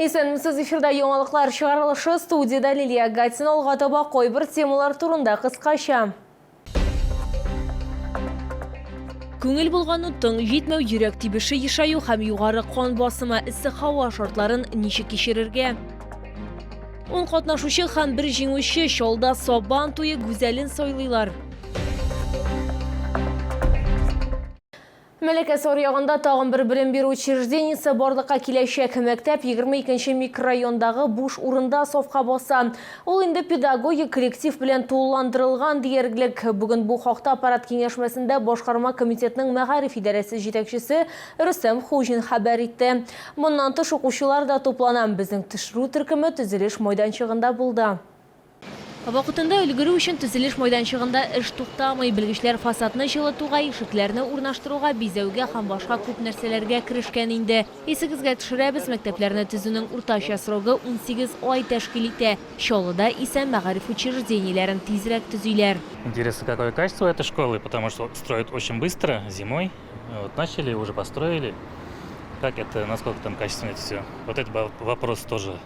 Есенімсіз эфирда яңалыклар шығарылышы студияда Лилия Гатина олғатаба қойбір темалар турында қысқаша. Көңіл болған ұттың жетмеу жүрек тибіші ешаю һәм юғары қан басымы ісі хауа шартларын нешік кешірерге. 10 қатнашушы һәм бір жеңуші шолда собан туы гүзәлін сойлылар. Мәләкә Сорияғында тағын бір білім беру учреждениесі барлыққа келешек мәктәп 22-ші микрорайондағы буш урында совқа баса. Ол енді педагоги коллектив білен туландырылған дiyergілік. Бүгін бұл хақта аппарат кеңешмесінде Башқарма комитетінің мәғариф идарәсе жетекшісі Рүстем Хужин хабар етті. Мұнан тыш оқушылар да топланан біздің тышыру түркімі түзіліш майданшығында болды. Вақытында үлгіру үшін түзіліш майданшығында іш туқтамай білгішлер фасадны жылытуға, ишіклерні урнаштыруға, безеуге һәм башқа көп нәрселерге кірішкен инде. Есігізге түшірәбіз мәктәплерні түзінің урташа срогы 18 ай тәшкил итә. Шолыда исә мәгариф учреждениеләрен тизрәк түзүләр. Интересно, какое качество этой школы, потому что строят очень быстро, зимой. Вот начали, уже построили. Как это, насколько там качественно это все? Вот этот вопрос тоже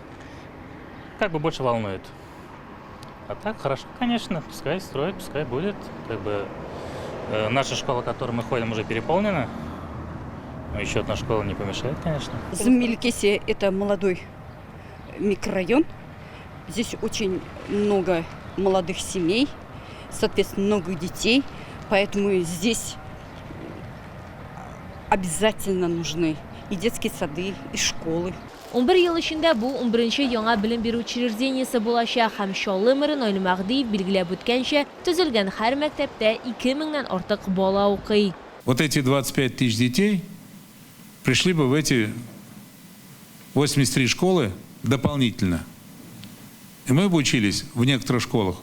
как бы больше волнует. А так хорошо, конечно, пускай строят, пускай будет. Как бы наша школа, в которой мы ходим, уже переполнена. Но еще одна школа не помешает, конечно. Змелькесе – это молодой микрорайон. Здесь очень много молодых семей, соответственно, много детей. Поэтому здесь обязательно нужны и детские сады, и школы. 11 ел ішінде бұл 11-ші яңа білім беру учреждениесі болаша һәм Шоллы мэрі Нойлы Мәғдиев белгілеп өткенше түзілген һәр мәктәптә 2000-нен артық бала оқый. Вот эти 25 тысяч детей пришли бы в эти 83 школы дополнительно. И мы бы учились в некоторых школах.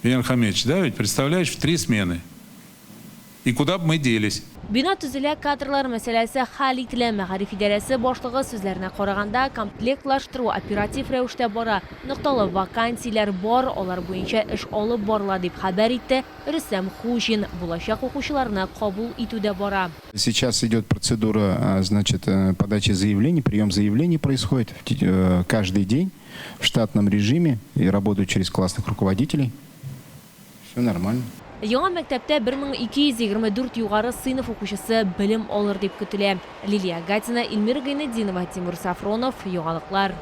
Ян Хамедович, да, ведь представляешь, в 3 смены. И куда бы мы делись? Бина түзілі кадрлар мәселесі хәл ителә. Мәгариф идарәсе башлыгы сүзләренә караганда комплектлаштыру оператив рәвештә бара. Ныкталы вакансияләр бар, алар буенча эш алып барыла дип хәбәр итте Рөстәм Хужин. Булачак укучыларны кабул итүдә бара. Сейчас идет процедура, значит, подачи заявлений, прием заявлений происходит каждый день в штатном режиме и работают через классных руководителей. Все нормально. Яңа мәктәптә 1224 югары сыйныф укучысы белем алыр дип көтелә. Лилия Гатина, Эльмира Гайнетдинова, Тимур Сафронов, яңалыклар.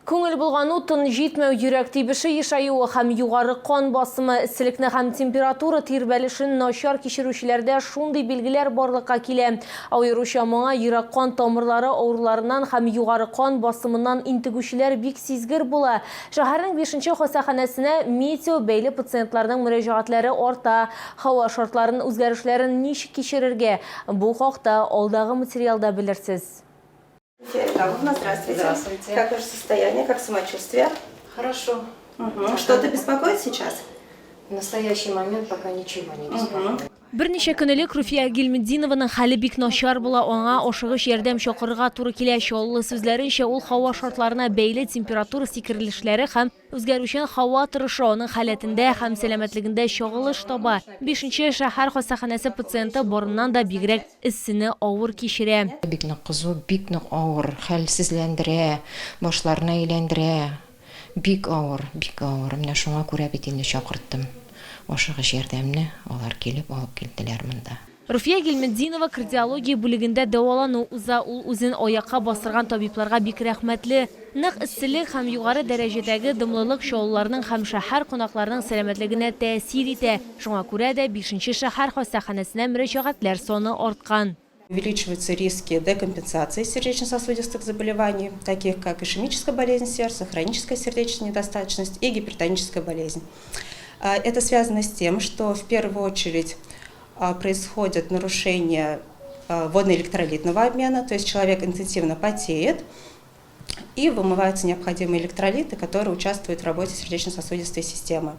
Көңіл болған ұттың жетмеу жүрек тибіші ешаюы һәм юғары қан басымы, ісілікні һәм температура тирбәлішін нашар кешірушілерді шундай белгілер барлыққа келе. Ауыруша моңа йөрәк қан тамырлары ауырларынан һәм юғары қан басымынан интігушілер бик сизгір була. Шәһәрнең 5-нче хастаханәсенә метео бәйле пациентларның мөрәҗәгатьләре арта, һава шартларын үзгәрешләрен ничек кичерергә? Бу хакта алдағы материалда белерсез. Федоровна, здравствуйте. Здравствуйте. Как ваше состояние, как самочувствие? Хорошо. Что-то беспокоит сейчас? В настоящий момент пока ничего не беспокоит. Берничә көнлек Руфия Гилметдинованың хәле бик начар була, аңа ашыгыш ярдәм чакырырга туры килә. Шоллы сүзләренчә, ул һава шартларына бәйле температура сикерелешләре һәм үзгәрүчән һава торышы аның халәтендә һәм сәламәтлегендә чагылыш таба. 5-нче шәһәр хастаханәсе пациенты барыннан да бигрәк иссене авыр кичерә. Бик нык кызу, бик нык авыр, хәлсезләндерә, башларына әйләндерә. Бик авыр, бик авыр. Менә шуңа күрә бит инде чакырттым. Ашыгыш ярдәмне алар килеп алып килделәр монда. Руфия Гилметдинова кардиология бүлегендә дәвалану уза, ул үзен аякка бастырган табибларга бик рәхмәтле. Нык исселек һәм югары дәрәҗәдәге дымлылык шоуларның һәм шәһәр кунакларының сәламәтлегенә тәэсир итә. Шуңа күрә дә 5-нче шәһәр хастаханәсенә мөрәҗәгатьләр саны арткан. Увеличиваются риски декомпенсации сердечно-сосудистых заболеваний, таких как ишемическая болезнь сердца, хроническая сердечная недостаточность и гипертоническая болезнь. Это связано с тем, что в первую очередь происходит нарушение водно-электролитного обмена, то есть человек интенсивно потеет, и вымываются необходимые электролиты, которые участвуют в работе сердечно-сосудистой системы.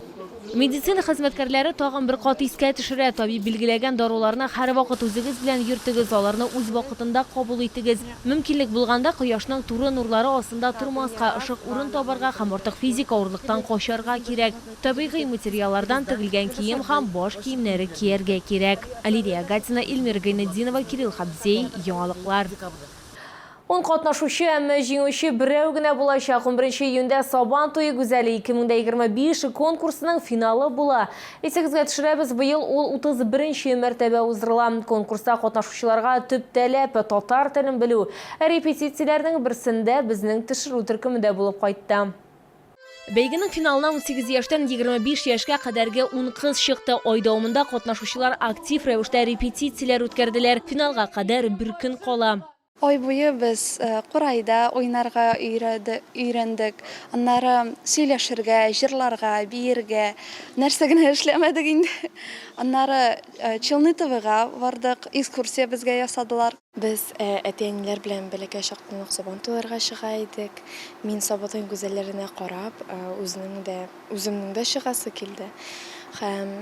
Медицина хезмәткәрләре тагын бер кат искә төшерә. Табиб билгеләгән даруларны һәр вакыт үзегез белән йөртегез, аларны үз вакытында кабул итегез. Мөмкинлек булганда кояшның туры нурлары астында тормаска, ышык урын табарга һәм артык физик авырлыктан качарга кирәк. Табигый материаллардан тегелгән кием һәм баш киемнәре кияргә кирәк. Лилия Гатина, Эльмира Гайнетдинова, Кирилл Хабзей, яңалыклар. Он катнашучы әмі жеңуші біреу генә булачак. 11 июньдә Сабан туе гүзәле 2025 конкурсының финалы була. Есегезгә төшерәбез, быел ул 31 мәртәбә уздырыла. Конкурста катнашучыларга төп таләп татар телен белү. Репетицияләрнең берсендә безнең төшерү төркемендә булып кайтты. Бәйгенең финалына 18 яшьтән 25 яшькә кадәрге 10 кыз чыкты. Ай дәвамында катнашучылар актив рәвештә репетицияләр үткәрделәр. Финалга кадәр бер көн кала. Ой буе без курайда уйнарга өйрәндек. Аннары сөйләшергә, җырларга, биергә, нәрсә генә эшләмәдек инде. Аннары Челнытовыга бардык, экскурсия безгә ясадылар. Без әтиәниләр белән бәләкәй чактан Сабан туйларга чыга идек. Мин Сабан гүзәлләренә карап, үземнең дә чыгасы килде. Һәм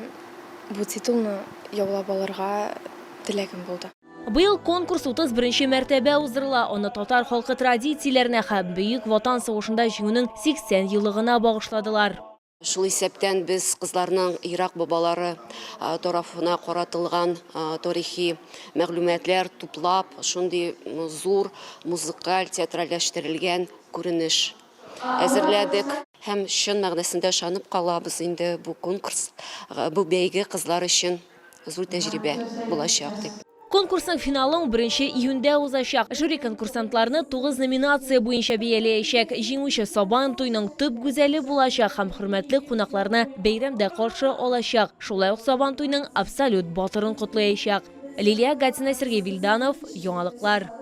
бу титулны яулап алырга теләгем булды. Быел конкурс 31 мәртәбә уздырыла. Аны татар халкы традицияләренә һәм бөек ватан сугышында җиңүнең 80 еллыгына багышладылар. Шул исәптән без кызларның Ирак бабалары тарафына каратылган тарихи мәгълүматлар туплап, шундый зур музыкаль театральләштерелгән күренеш әзерләдек. Һәм чын мәгънәсендә ышанып калабыз инде бу конкурс, бу бәйге кызлар өчен зур тәҗрибә булачак дип. Конкурсның финалы 1 июньдә узачак. Жюри конкурсантларны 9 номинация буенча бияләячәк. Җиңүче Сабан туйның төп гүзәле булачак һәм хөрмәтле кунакларны бәйрәмдә каршы алачак. Шулай ук Сабан туйның абсолют батырын котлаячак. Лилия Гатина, Сергей Вильданов, Яңалыклар.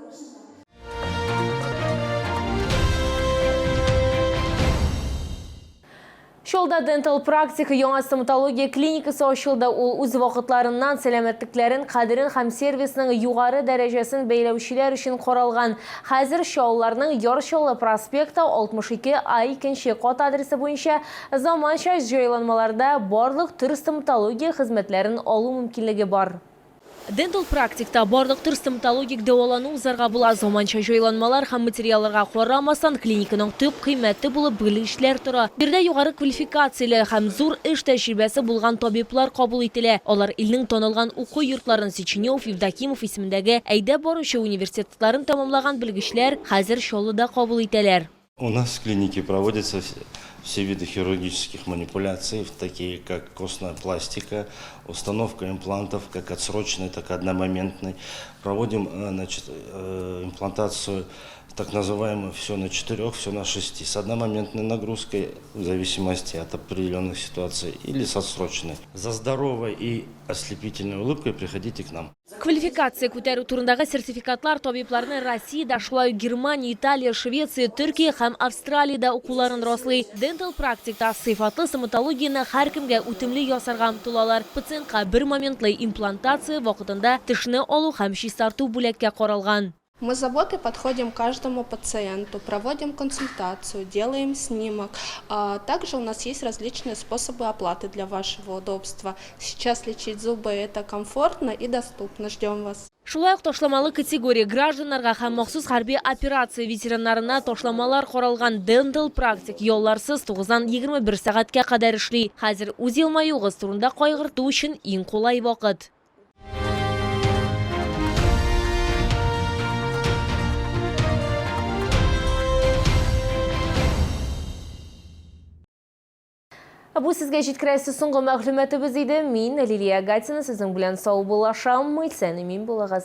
Шолда Dental практика яңа стоматология клиникасы ачылды. Ул үз вакытларыннан сәламәтлекләрен, кадерен һәм сервисның югары дәрәҗәсен бәйләүчеләр өчен каралган. Хәзер Шаулларның Яршаулы проспекты 62А2 кат адресы буенча заманча җайланмаларда барлык төр стоматология хезмәтләрен алу мөмкинлеге бар. Dental практикта барлык төр стоматологик дәвалану узарга була. Заманча җайланмалар һәм материалларга карамастан клиниканың төп кыйммәте булып белешләр тора. Бирдә югары квалификацияле һәм зур эш тәҗрибәсе булган табиблар кабул ителә. Алар илнең танылган уку йортларын Сеченев, Евдокимов исемендәге әйдә баручы университетларын тәмамлаган белгечләр хәзер Шаулыда кабул итәләр. У нас в клинике проводятся все виды хирургических манипуляций, такие как костная пластика, установка имплантов, как отсрочной, так и одномоментной. Проводим имплантацию так называемую все на 4, все на 6, с одномоментной нагрузкой в зависимости от определенных ситуаций или с отсрочной. За здоровой и ослепительной улыбкой приходите к нам. Квалификация күтәрү турындагы сертификатлар табибларны Россиядә, шулай ук Германия, Италия, Швеция, Төркия һәм Австралиядә укуларын раслый. Dental практикта сыйфатлы стоматологияны һәркемгә үтемле ясарга омтылалар. Пациентка бер моментлы имплантация вакытында тешне алу һәм чистарту бүләккә каралган. Мы с заботой подходим к каждому пациенту, проводим консультацию, делаем снимок. Также у нас есть различные способы оплаты для вашего удобства. Сейчас лечить зубы это комфортно и доступно. Ждем вас. Шулай ук ташламалы категория гражданнарга һәм махсус хәрби операция ветераннарына ташламалар каралган Dental практик ялларсыз 9-дан 21 сәгатькә кадәр эшли. Хәзер үз елмаюгыз турында кайгырту өчен иң кулай вакыт. Бу сезгә җиткерәсе соңгы мәгълүматыбыз иде. Мин Лилия Гатина, сезнең белән сау булашам. Мин булыгыз.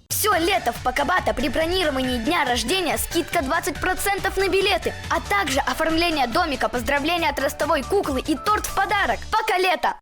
Все лето в Покабато при бронировании дня рождения скидка 20% на билеты, а также оформление домика, поздравления от ростовой куклы и торт в подарок. Пока лето!